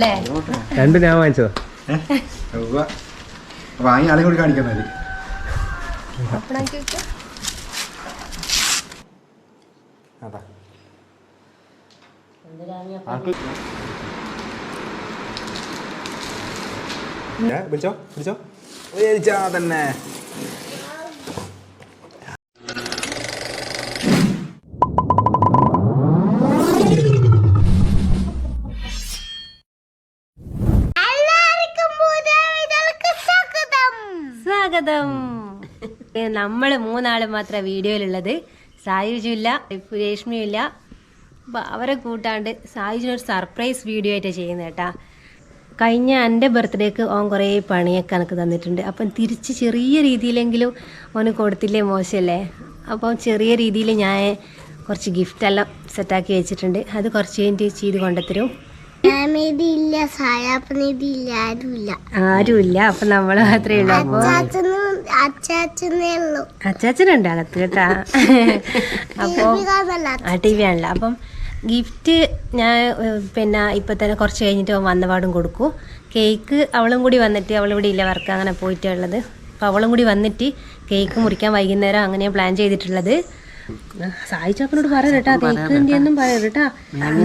രണ്ടും ഞാൻ വാങ്ങിച്ചോ വാങ്ങി ആളെ കൂടി കാണിക്കുന്നത് പിടിച്ചോ പിടിച്ചോ തന്നെ സ്വാഗതം. നമ്മള് മൂന്നാള് മാത്രം വീഡിയോയിലുള്ളത്. സായുജും ഇല്ല, രേഷ്മിയും ഇല്ല. അപ്പം അവരെ കൂട്ടാണ്ട് സായുജിനൊരു സർപ്രൈസ് വീഡിയോ ആയിട്ട് ചെയ്യുന്നത് കേട്ടാ. കഴിഞ്ഞ എൻ്റെ ബർത്ത്ഡേക്ക് ഓൻ കുറേ പണിയൊക്കെ എനിക്ക് തന്നിട്ടുണ്ട്. അപ്പം തിരിച്ച് ചെറിയ രീതിയിലെങ്കിലും ഓന് കൊടുത്തില്ലേ മോശമല്ലേ. അപ്പം ചെറിയ രീതിയിൽ ഞാൻ കുറച്ച് ഗിഫ്റ്റെല്ലാം സെറ്റാക്കി വെച്ചിട്ടുണ്ട്. അത് കുറച്ച് കഴിഞ്ഞിട്ട് ചെയ്ത് കൊണ്ടുത്തരും. ആരുമില്ല. അപ്പൊ നമ്മള് മാത്രമേ ഉള്ളൂ. അപ്പൊ അച്ചാച്ചനുണ്ട് അകത്ത് കേട്ടാ. അപ്പൊ ആ ടി വി ആണല്ലോ. അപ്പം ഗിഫ്റ്റ് ഞാൻ പിന്നെ ഇപ്പൊ തന്നെ കുറച്ച് കഴിഞ്ഞിട്ട് വന്നപാടും കൊടുക്കും. കേക്ക് അവളും കൂടി വന്നിട്ട്, അവളിവിടെ ഇല്ല, വർക്ക് അങ്ങനെ പോയിട്ടുള്ളത്. അപ്പൊ അവളും കൂടി വന്നിട്ട് കേക്ക് മുറിക്കാൻ വൈകുന്നേരം അങ്ങനെയാണ് പ്ലാൻ ചെയ്തിട്ടുള്ളത്. സായി ചാപ്പനോട് പറയരുത് കേട്ടാ, കേക്കിന്റെ ഒന്നും പറയരുത് കേട്ടാ,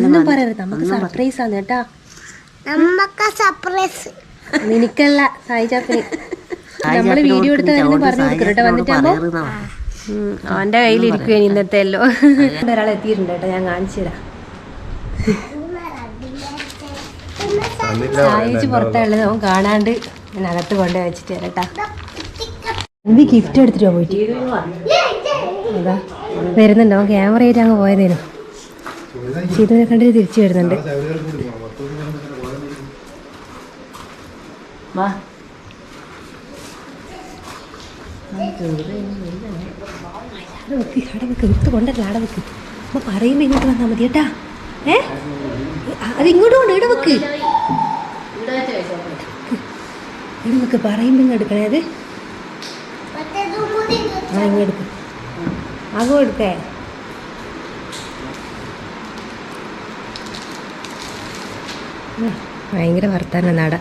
ഒന്നും പറയരുത്. നമുക്ക് സർപ്രൈസ് ആണ് കേട്ടാ. നിനക്കല്ല, സായി ചാപ്പന്. നമ്മള് വീഡിയോ എടുത്ത കാര്യം പറഞ്ഞു കൊടുക്കും കേട്ടോ. വന്നിട്ടാകുമ്പോ അവന്റെ കയ്യിലിരിക്കുവേ ഇന്നത്തെ എല്ലോ. ഒരാൾ എത്തിയിട്ടുണ്ട് കേട്ടോ, ഞാൻ കാണിച്ചു തരാം. സായിച്ച് പുറത്തുള്ളത് അവൻ കാണാണ്ട് ഞാൻ അകത്ത് കൊണ്ടുപോയി വെച്ചിട്ട് തരാട്ടാ. എന്ത് ഗിഫ്റ്റ് എടുത്തിട്ടോ പോയിട്ട് അതാ വരുന്നുണ്ട്. അവൻ ക്യാമറ ആയിട്ട് അങ്ങ് പോയതേനു. ചെയ്തതിനെ കണ്ടിട്ട് തിരിച്ചു വരുന്നുണ്ട്. എടുത്ത് കൊണ്ടല്ല ആടെ വെക്ക്. അമ്മ പറയുമ്പോ ഇങ്ങോട്ട് വന്നാൽ മതി കേട്ടാ. അത് ഇങ്ങോട്ട് കൊണ്ട് ഇവിടെ വെക്ക്. ഇവിടെ വെക്ക്, പറയുമ്പോ ഇങ്ങ് എടുക്കണേ. അത് ആ ഇങ്ങെടുക്ക്, അകോ എടുക്കേ. ഭയങ്കര വർത്താനം നാട.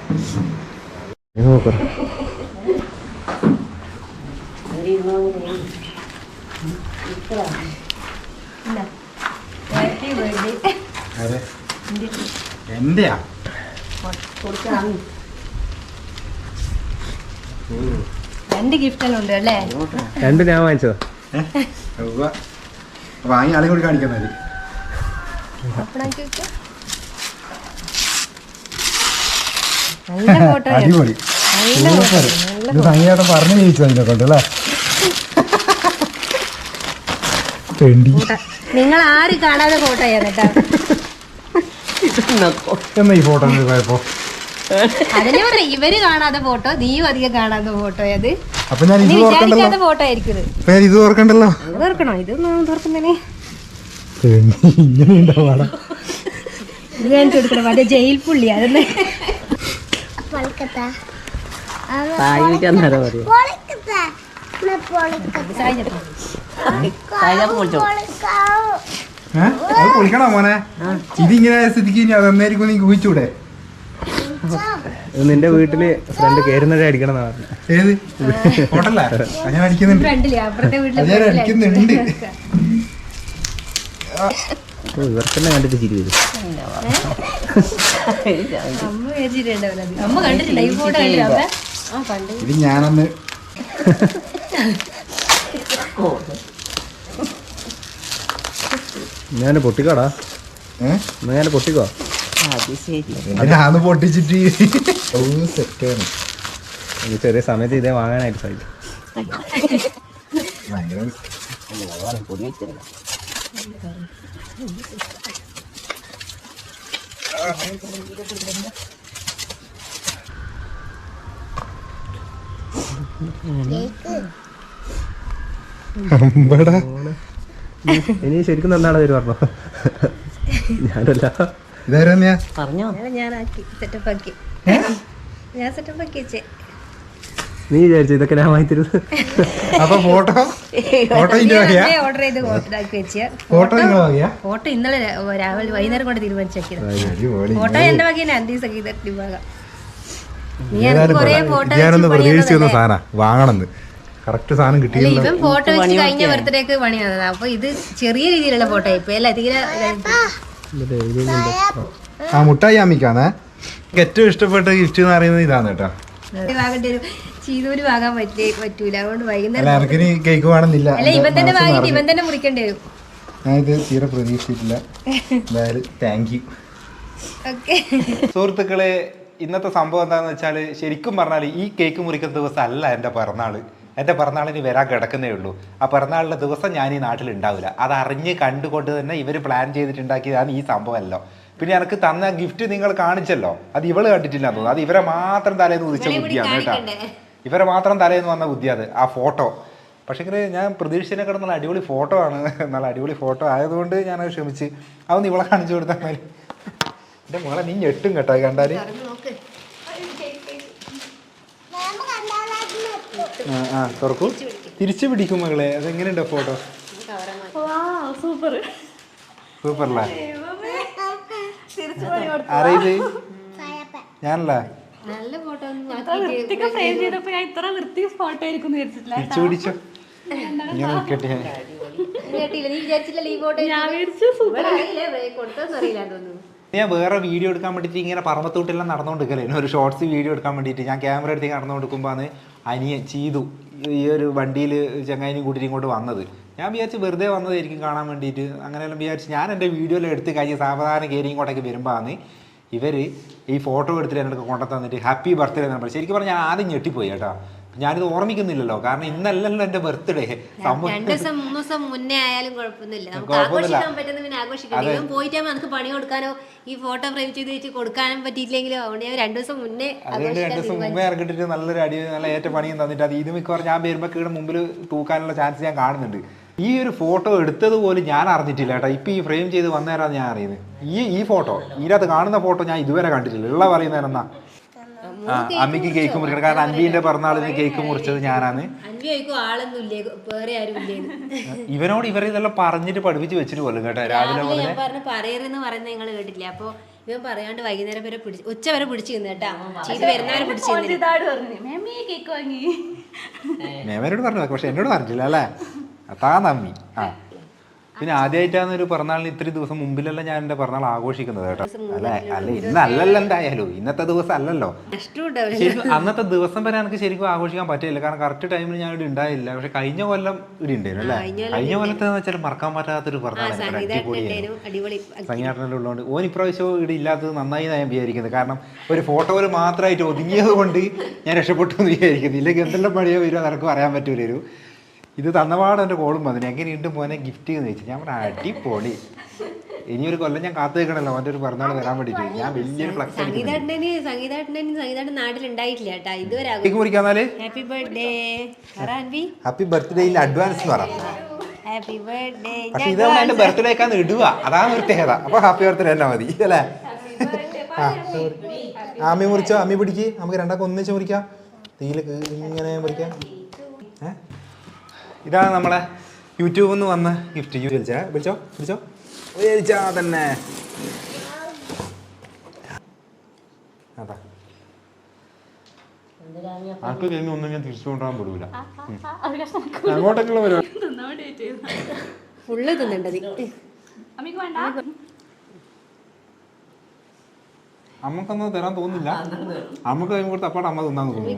എന്റെയാ രണ്ട് ഗിഫ്റ്റെല്ലാം ഉണ്ട് അല്ലേ? രണ്ടും ഞാൻ വാങ്ങിച്ചോ വാങ്ങി ആളെ കൂടി കാണിക്കുന്നത് അടിപൊളി. സംഗീതം പറഞ്ഞു ജയിച്ചു അതിനെ കൊണ്ടല്ലേ. നിങ്ങൾ ആരും കാണാതെ ഫോട്ടോ ചെയ്യാൻ എന്നാ ഈ ഫോട്ടോ പോയപ്പോ അതിനെ പറഞ്ഞ ഇവര് കാണാതെ ഫോട്ടോ, നീയും അധികം കാണാതെ ഫോട്ടോ. അത് അപ്പൊ ഞാൻ വിചാരിക്കാത്ത ഫോട്ടോ ആയിരിക്കും. ഇത് ഓർക്കണ്ടല്ലോ. ഓർക്കണോ? ഇത് തുറക്കുന്നേ ഇങ്ങനെ ഉണ്ടാവാടാ. ഇത് കാണിച്ചു കൊടുക്കണം. മറ്റേ ജയിൽ പുള്ളി അതൊന്ന് പൊളിക്കണോ മോനെ? ഇതിങ്ങനെ സ്ഥിതിക്ക് ഇനി അതെന്നായിരിക്കും നീ ഊഹിച്ചൂടെ? നിന്റെ വീട്ടില് ഫ്രണ്ട് കേറുന്നവരെ അടിക്കണം. ഏത് ഹോട്ടലാ? ഞാൻ അടിക്കുന്നുണ്ട്, ഞാൻ അടിക്കുന്നുണ്ട്. ഇവർക്കെന്നെ കണ്ടിട്ട് ചിരി വരും. ഇത് ഞാനന്ന് ഞാൻ പൊട്ടിക്കോടാ. ഞാൻ പൊട്ടിക്കോ. ഞാന്ന് പൊട്ടിച്ചിട്ട് സെറ്റാണ്. ചെറിയ സമയത്ത് ഇതേ വാങ്ങാനായിട്ട് സാധിക്കും. ഇനി ശരിക്കും നന്നാണ് പേര് പറഞ്ഞോ? ഞാനല്ല, ഇതാരാ പറഞ്ഞോ. ഞാനാക്കി സെറ്റപ്പ് ആക്കി, ഞാൻ സെറ്റപ്പ് ആക്കി വെച്ചേ. നീ വിചാരിച്ചു ഇതൊക്കെ ഞാൻ വാങ്ങി തരുന്നത്? അപ്പൊ ഫോട്ടോ ഇന്റെ വകയാ? ഓർഡർ ചെയ്ത് ഇതാക്കി വെച്ച ഫോട്ടോ നിങ്ങൾ വകയാ? ഫോട്ടോ ഇന്നലെ രാവിലെ വൈകുന്നേരം കൊണ്ട് തീരുമാനിച്ചേക്കിയത്. അടിപൊളി. ഫോട്ടോ എന്റെ വകയാണ്, അന്തി സംഗീതത്തിന്റെ വക. നീ ഏതായാലും കൊറേ കൊള്ളാം. ഫോട്ടോ ഞാനൊന്ന് പ്രതീക്ഷിച്ചു വന്ന സാധനം വാങ്ങണമെന്ന്. കറക്റ്റ് സാധനം കിട്ടിയില്ല. ഇവൻ ഫോട്ടോ വെച്ച് കഴിഞ്ഞ ബർത്ത്ഡേക്ക് പണി തന്നത്. അപ്പൊ ഇത് ചെറിയ രീതിയിലുള്ള ഫോട്ടോ ഇപ്പൊ അല്ല തീരെ ആ മുട്ടായി അമ്മിക്കാന്നേ. എനിക്ക് ഏറ്റവും ഇഷ്ടപ്പെട്ട ഗിഫ്റ്റ് എന്ന് പറയുന്നത് ഇതാണ് കേട്ടോ. വാങ്ങേണ്ടി വരും. ചീതൂര് വാങ്ങാൻ പറ്റൂല, അതുകൊണ്ട് വൈകുന്നേരം. അല്ല എനിക്കിനി കേക്ക് വേണമെന്നില്ല. അല്ല ഇവൻ തന്നെ വാങ്ങിട്ട് ഇവൻ തന്നെ മുറിക്കേണ്ടി വരും. ഞാനിത് തീരെ പ്രതീക്ഷിച്ചിട്ടില്ല. എന്തായാലും താങ്ക് യു. ഓക്കെ സുഹൃത്തുക്കളെ, ഇന്നത്തെ സംഭവം എന്താണെന്ന് വെച്ചാൽ ശരിക്കും പറഞ്ഞാൽ ഈ കേക്ക് മുറിക്കുന്ന ദിവസം അല്ല എൻ്റെ പിറന്നാൾ. എൻ്റെ പിറന്നാളിന് വരാൻ കിടക്കുന്നേ ഉള്ളൂ. ആ പിറന്നാളിൻ്റെ ദിവസം ഞാൻ ഈ നാട്ടിൽ ഉണ്ടാവില്ല. അത് അറിഞ്ഞ് കണ്ടുകൊണ്ട് തന്നെ ഇവർ പ്ലാൻ ചെയ്തിട്ടുണ്ടാക്കിയതാണ് ഈ സംഭവമല്ലോ. പിന്നെ എനിക്ക് തന്ന ഗിഫ്റ്റ് നിങ്ങൾ കാണിച്ചല്ലോ, അത് ഇവള് കണ്ടിട്ടില്ല തോന്നുന്നു. അത് ഇവരെ മാത്രം തലേന്ന് ഉദിച്ച ബുദ്ധിയാണ് കേട്ടോ. ഇവരെ മാത്രം തലേന്ന് വന്ന ബുദ്ധി അത്, ആ ഫോട്ടോ. പക്ഷേ ഞാൻ പ്രതീക്ഷിച്ചതിനേക്കാൾ നല്ല അടിപൊളി ഫോട്ടോ ആണ്. നല്ല അടിപൊളി ഫോട്ടോ ആയതുകൊണ്ട് ഞാനത് ക്ഷമിച്ച് അതൊന്ന് ഇവളെ കാണിച്ചു കൊടുത്താൽ മതി. എൻ്റെ മോളെ നീ ഞെട്ടും കേട്ടോ കണ്ടാല്. ആ തുറക്കൂ. തിരിച്ചു പിടിക്കും മകളെ. അതെങ്ങനെയുണ്ടോ ഫോട്ടോ? സൂപ്പറല്ലേ? ആരേത്? ഞാനല്ല. തിരിച്ചു പിടിച്ചോ. ഇങ്ങനെ നിൽക്കട്ടെ. ഞാൻ വേറെ വീഡിയോ എടുക്കാൻ വേണ്ടിയിട്ട് ഇങ്ങനെ പറമ്പത്തോട്ടെല്ലാം നടന്നുകൊണ്ടിരിക്കല്ലേ, ഒരു ഷോർട്സ് വീഡിയോ എടുക്കാൻ വേണ്ടിയിട്ട് ഞാൻ ക്യാമറ എടുത്തേക്ക് നടന്നുകൊടുക്കുമ്പോഴാണ് അനിയൻ ചെയ്തു ഈ ഒരു വണ്ടിയിൽ ചങ്ങായിനും കൂട്ടിയിട്ട് ഇങ്ങോട്ട് വന്നത്. ഞാൻ വിചാരിച്ച് വെറുതെ വന്നതായിരിക്കും കാണാൻ വേണ്ടിയിട്ട്. അങ്ങനെയെല്ലാം വിചാരിച്ച് ഞാൻ എൻ്റെ വീഡിയോയിൽ എടുത്ത് കഴിഞ്ഞ് സാവധാനം കയറി ഇങ്ങോട്ടേക്ക് വരുമ്പോഴാണ് ഇവർ ഈ ഫോട്ടോ എടുത്തിട്ട് എന്നൊക്കെ കൊണ്ടു തന്നിട്ട് ഹാപ്പി ബർത്ത്ഡേ എന്ന് പറയും. ശരിക്കും പറഞ്ഞാൽ ഞാൻ ആദ്യം ഞെട്ടിപ്പോയി കേട്ടോ. ഞാനിത് ഓർമ്മിക്കുന്നില്ലല്ലോ, കാരണം ഇന്നല്ലല്ലോ എൻ്റെ ബർത്ത്ഡേ. മുന്നേ ആയാലും കുഴപ്പമൊന്നുമില്ല, നമുക്ക് ആഘോഷിക്കാൻ പറ്റുന്ന പിന്നെ ആഘോഷിക്കാം. പോയിട്ട് നമുക്ക് പണി കൊടുക്കാനോ ഈ ഫോട്ടോ ഫ്രെയിം ചെയ്ത് വെച്ച് കൊടുക്കാനും പറ്റിയില്ലെങ്കിലോ അതുകൊണ്ട് ഞാൻ 2 ദിവസം മുന്നേ അതുകൊണ്ട് 2 ദിവസം മുമ്പേ ഇറക്കിട്ടിട്ട് നല്ലൊരു അടി നല്ല ഏറ്റ പണിയും തന്നിട്ട് അത് ഇത് മിക്കവാറും ഞാൻ വരുമ്പോൾ കീഴെ മുമ്പിൽ തൂക്കാനുള്ള ചാൻസ് ഞാൻ കാണുന്നുണ്ട്. ഈ ഒരു ഫോട്ടോ എടുത്തത് പോലും ഞാൻ അറിഞ്ഞിട്ടില്ല കേട്ടോ. ഇപ്പം ഈ ഫ്രെയിം ചെയ്ത് വന്നേരാന്ന് ഞാൻ അറിയുന്നത്. ഈ ഫോട്ടോ ഇതിനകത്ത് കാണുന്ന ഫോട്ടോ ഞാൻ ഇതുവരെ കണ്ടിട്ടില്ല. ഉള്ള പറയുന്നേരെന്നാ അമ്മിക്ക് കേക്ക് മുറിക്കണം. കാരണം അൻവിന്റെ പിറന്നാളിന് കേക്ക് മുറിച്ചത് ഞാനാണ്. ഇവനോട് ഇവരെ ഇതെല്ലാം പറഞ്ഞിട്ട് പഠിപ്പിച്ച് വെച്ചിട്ട് പോലും കേട്ടോ. രാവിലെ പറയരുന്ന് പറയുന്നത് നിങ്ങൾ കേട്ടില്ല. അപ്പൊ ഇവൻ പറയാണ്ട് വൈകുന്നേരം വരെ ഉച്ച വരെ പിടിച്ചു കേട്ടാ. ചെയ്ത് വരുന്നവരെ പിടിച്ചു. മേമനോട് പറഞ്ഞു, പക്ഷെ എന്നോട് പറഞ്ഞിട്ടില്ല അല്ലേ. അതാ നന്ദി. ആ പിന്നെ ആദ്യമായിട്ടാണ് ഒരു പിറന്നാളിന് ഇത്രയും ദിവസം മുമ്പിലല്ല ഞാൻ എൻ്റെ പിറന്നാൾ ആഘോഷിക്കുന്നത് കേട്ടോ. അല്ലേ അല്ല ഇന്നല്ലല്ലോ, എന്തായാലും ഇന്നത്തെ ദിവസം അല്ലല്ലോ. ശരിക്കും അന്നത്തെ ദിവസം വരെ എനിക്ക് ശരിക്കും ആഘോഷിക്കാൻ പറ്റില്ല, കാരണം കറക്റ്റ് ടൈമിൽ ഞാൻ ഇവിടെ ഉണ്ടായില്ല. പക്ഷെ കഴിഞ്ഞ കൊല്ലം ഇവിടെ ഉണ്ടായിരുന്നു അല്ലേ. കഴിഞ്ഞ കൊല്ലത്തെ വെച്ചാൽ മറക്കാൻ പറ്റാത്തൊരു പിറന്നാൾ സംഗീതത്തിനെല്ലാം ഉള്ളതുകൊണ്ട്. ഓൻ ഇപ്രാവശ്യം ഇവിടെ ഇല്ലാത്തത് നന്നായി ഞാൻ വിചാരിക്കുന്നത്. കാരണം ഒരു ഫോട്ടോയിൽ മാത്രമായിട്ട് ഒതുങ്ങിയത് കൊണ്ട് ഞാൻ രക്ഷപ്പെട്ടു എന്ന് വിചാരിക്കുന്നത്. ഇല്ലെങ്കിൽ എന്തെല്ലാം പണിയോ വരുമോ നിനക്ക് പറയാൻ പറ്റൂലൊരു. ഇത് തന്നപാട് എൻ്റെ കോളും വന്നു, എങ്ങനെയുണ്ട് മോനെ ഗിഫ്റ്റ് എന്ന് ചോദിച്ചു. ഞാൻ പറഞ്ഞു അടിപൊളി. ഇനിയൊരു കൊല്ലം ഞാൻ കാത്തു വെക്കണല്ലോ അവൻ്റെ ഒരു പിറന്നാൾ വരാൻ വേണ്ടിയിട്ട്. ഞാൻ വലിയൊരു ഫ്ലക്സ് മുറിക്കാന്നാല് ഹാപ്പി ബർത്ത്ഡേ ഇൻ അഡ്വാൻസ് എന്ന് പറയാം. പക്ഷെ ഇത് എൻ്റെ ബർത്ത്ഡേക്കാന്ന് ഇടുക, അതാണ് പ്രത്യേകത. അപ്പൊ ഹാപ്പി ബർത്ത്ഡേ തന്നെ മതി അല്ലേ. അമ്മി മുറിച്ചോ, അമ്മി പിടിക്ക്, നമുക്ക് രണ്ടാൾക്ക് ഒന്നിച്ച് മുറിക്കാം. തീയിൽ ഇങ്ങനെ മുറിക്കാം. ഇതാണ് നമ്മളെ യൂട്യൂബിൽ നിന്ന് വന്ന ഗിഫ്റ്റ്. വിളിച്ചോ വിളിച്ചോ വിളിച്ചാ തന്നെ. അതാ ആർക്ക് കഴിഞ്ഞ ഒന്നും ഞാൻ തിരിച്ചു കൊണ്ടുപോകാൻ പെടൂല. അങ്ങോട്ടൊക്കെയുള്ള പരിപാടി ഫുള്ള് തിന്നണ്ടത്. അമ്മക്കൊന്നും തരാൻ തോന്നില്ല. അമ്മക്ക് കഴിയുമ്പോൾ കൊടുത്ത് അപ്പാടെ അമ്മ തിന്നാൻ തോന്നുന്നു.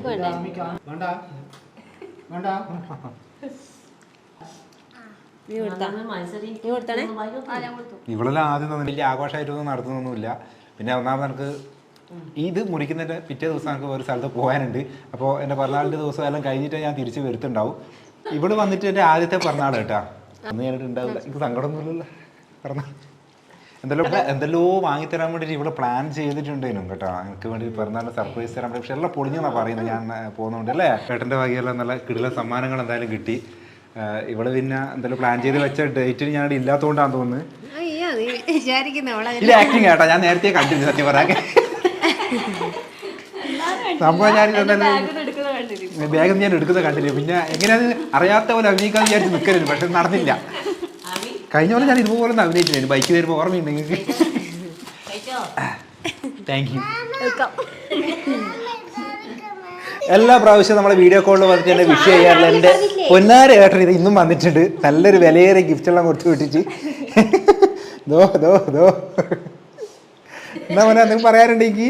ഇവളെല്ലാം ആദ്യം തന്നെ വലിയ ആഘോഷമായിട്ടൊന്നും നടത്തുന്നൊന്നുമില്ല. പിന്നെ ഒന്നാമത് എനിക്ക് ഇത് മുറിക്കുന്നതിൻ്റെ പിറ്റേ ദിവസം എനിക്ക് ഒരു സ്ഥലത്ത് പോകാനുണ്ട്. അപ്പോൾ എൻ്റെ പിറന്നാളിൻ്റെ ദിവസം എല്ലാം കഴിഞ്ഞിട്ട് ഞാൻ തിരിച്ച് വരുത്തുണ്ടാവും. ഇവിടെ വന്നിട്ട് എൻ്റെ ആദ്യത്തെ പിറന്നാൾ കേട്ടാ. അന്ന് ഞാനിട്ട് ഉണ്ടാവില്ല, എനിക്ക് സങ്കടമൊന്നുമില്ലല്ലോ. പിറന്നാൾ എന്തെല്ലോ വാങ്ങിത്തരാൻ വേണ്ടിയിട്ട് ഇവിടെ പ്ലാൻ ചെയ്തിട്ടുണ്ടേനും കേട്ടോ. എനിക്ക് വേണ്ടി പിറന്നാളിന് സർപ്രൈസ് തരാൻ വേണ്ടി. പക്ഷെ എല്ലാം പൊളിഞ്ഞെന്നാണ് പറയുന്നത് ഞാൻ പോകുന്നുണ്ട് അല്ലേ. ചേട്ടൻ്റെ വകയെല്ലാം നല്ല കിടില സമ്മാനങ്ങൾ എന്തായാലും കിട്ടി. ഇവിടെ പിന്നെ എന്തായാലും പ്ലാൻ ചെയ്ത് വെച്ച ഡേറ്റിന് ഞാൻ ഇല്ലാത്തതുകൊണ്ടാന്ന് തോന്നുന്നു. ഇത് ആക്ടിങ് കേട്ടോ, ഞാൻ നേരത്തെ കണ്ടിരുന്നു സത്യം പറയാൻ. സംഭവം ഞാൻ ബാഗ് ഞാൻ എടുക്കുന്നത് കണ്ടില്ല. പിന്നെ എങ്ങനെയാന്ന് അറിയാത്ത പോലെ അഭിനയിക്കാൻ വിചാരിച്ച് നിൽക്കരുത്, പക്ഷെ നടന്നില്ല. കഴിഞ്ഞ പോലെ ഞാൻ ഇതുപോലെ ഒന്ന് അഭിനയിച്ചില്ല, ബൈക്ക് വരുമ്പോൾ ഓർമ്മയുണ്ട് നിങ്ങൾക്ക്. Thank you. എല്ലാ പ്രാവശ്യവും നമ്മളെ വീഡിയോ കോളിൽ വന്നിട്ട് എന്നെ വിഷ് ചെയ്യാറില്ല. എൻ്റെ പൊന്നാര ഏട്ടൻ ഇത് ഇന്നും വന്നിട്ടുണ്ട്, നല്ലൊരു വിലയേറിയ ഗിഫ്റ്റ് എല്ലാം കൊടുത്തു വിട്ടിട്ട്. ദോ ദോ ദോ എന്നാ മോനെ എന്തെങ്കിലും പറയാറുണ്ട് എനിക്ക്?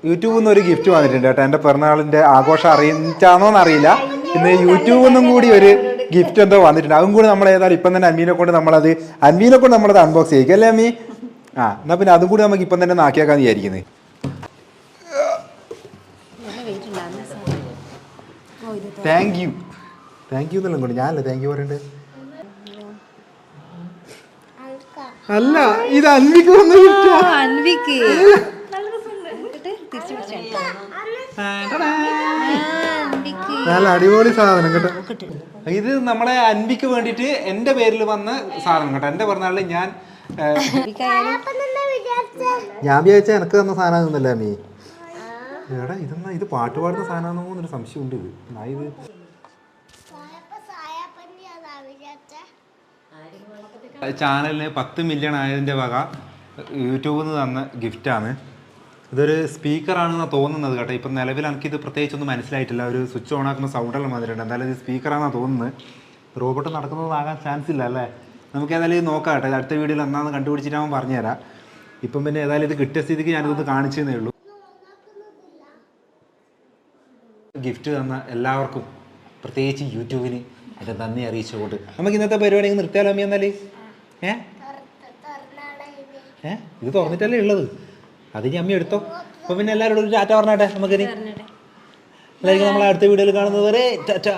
യൂട്യൂബിൽ നിന്ന് ഒരു ഗിഫ്റ്റ് വന്നിട്ടുണ്ട് കേട്ടോ. എൻ്റെ പിറന്നാളിൻ്റെ ആഘോഷം അറിയിച്ചാണോന്ന് അറിയില്ല. ഇന്ന് യൂട്യൂബിൽ നിന്നും കൂടി ഒരു ഗിഫ്റ്റ് എന്തോ വന്നിട്ടുണ്ട്. അതും കൂടി നമ്മൾ ഏതായാലും ഇപ്പം തന്നെ അൻവീനെ കൊണ്ട് നമ്മളത് അൺബോക്സ് ചെയ്യിക്കും അല്ലേ അമ്മി? ആ എന്നാൽ പിന്നെ അതും കൂടി നമുക്ക് ഇപ്പം തന്നെ നാക്കിയാക്കാന്ന് വിചാരിക്കുന്നത്. താങ്ക് യു എന്നെല്ലാം കൊണ്ട് ഞാനല്ലേ താങ്ക് യു പറയണ്ടേ? അല്ല, ഇത് അൻവിക്ക് വന്ന ഗിഫ്റ്റാ. അൻവിക്ക് നല്ല അടിപൊളി സാധനം കേട്ടോ. ഇത് നമ്മളെ അൻവിക്ക് വേണ്ടിയിട്ട് എൻ്റെ പേരിൽ വന്ന സാധനം കേട്ടോ. എൻ്റെ പിറന്നാളിൽ ഞാൻ വിചാരിച്ച എനക്ക് തന്ന സാധനം ഒന്നല്ല അമ്മീ. എടാ ഇതെന്നാ ഇത് പാട്ട് പാടുന്ന സാധനമാണെന്നോ എന്നൊരു സംശയമുണ്ട്. ഇത് ചാനലിന് 10 മില്യൺ ആയതിൻ്റെ വക യൂട്യൂബിൽ നിന്ന് തന്ന ഗിഫ്റ്റാണ്. ഇതൊരു സ്പീക്കറാണെന്നാണ് തോന്നുന്നത് കേട്ടോ. ഇപ്പം നിലവിൽ എനിക്കിത് പ്രത്യേകിച്ചൊന്നും മനസ്സിലായിട്ടില്ല. ഒരു സ്വിച്ച് ഓൺ ആക്കുന്ന സൗണ്ടെല്ലാം വന്നിട്ടുണ്ട്. എന്തായാലും ഇത് സ്പീക്കറാണെന്നാണ് തോന്നുന്നത്. റോബോട്ട് നടക്കുന്നതാകാൻ ചാൻസ് ഇല്ല അല്ലേ? നമുക്ക് ഏതായാലും ഇത് നോക്കാം കേട്ടോ. അടുത്ത വീഡിയോയിൽ എന്നാന്ന് കണ്ടുപിടിച്ചിട്ട് ഞാൻ പറഞ്ഞുതരാം. ഇപ്പം പിന്നെ ഏതായാലും ഇത് കിട്ടിയ സ്ഥിതിക്ക് ഞാനിതൊന്ന് കാണിച്ചതേ ഉള്ളൂ. ഗിഫ്റ്റ് തന്ന എല്ലാവർക്കും പ്രത്യേകിച്ച് യൂട്യൂബിന് എൻ്റെ നന്ദി അറിയിച്ചുകൊണ്ട് നമുക്ക് ഇന്നത്തെ പരിപാടി നിർത്തിയാലോ അമ്മി? എന്നാൽ ഇത് തുറന്നിട്ടല്ലേ ഉള്ളത്, അതിന് അമ്മി എടുത്തോ. അപ്പോൾ പിന്നെ എല്ലാവരോടും ഒരു ടാറ്റ പറഞ്ഞാട്ടെ. നമുക്കിനി എല്ലാവർക്കും നമ്മളെ അടുത്ത വീഡിയോയിൽ കാണുന്നത് വരെ ടാറ്റ.